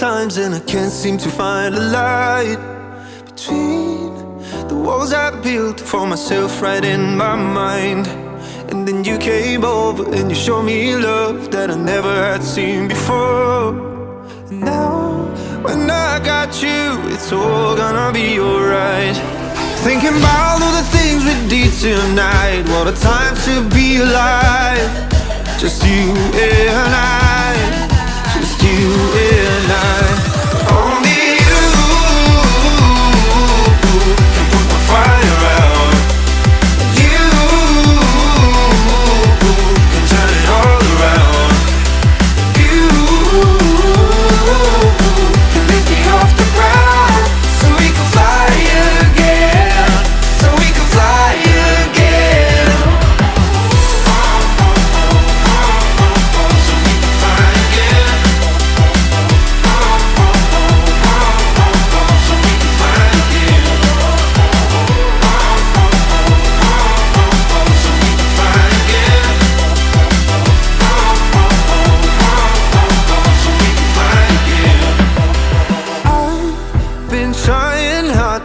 times and I can't seem to find a light between the walls I built for myself right in my mind. And then you came over and you showed me love that I never had seen before. And now when I got you, it's all gonna be alright. Thinking about all the things we did tonight. What a time to be alive. Just you and I, just you and I. Only you can put the fire out. You can turn it all around. You can lift me off the ground so we can fly again, so we can fly again.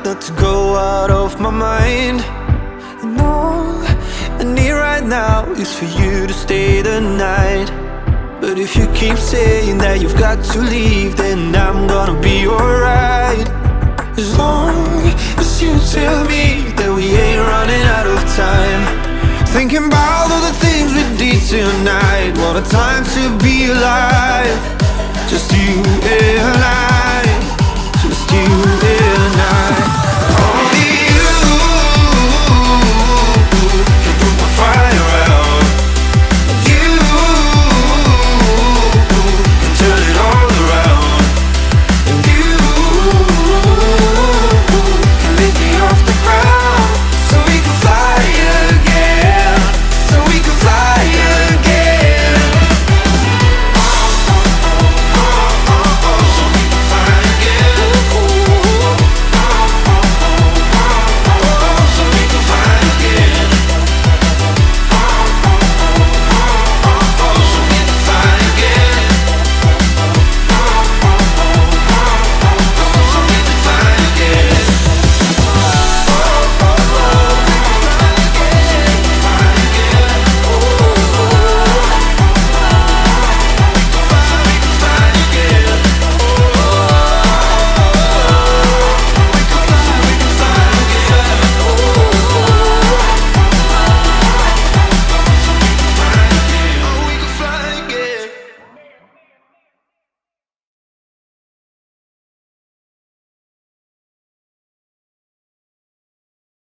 Not to go out of my mind. And all I need right now is for you to stay the night. But if you keep saying that you've got to leave, then I'm gonna be alright. As long as you tell me that we ain't running out of time. Thinking about all the things we did tonight. What a time to be alive. Just you and I, just you and I.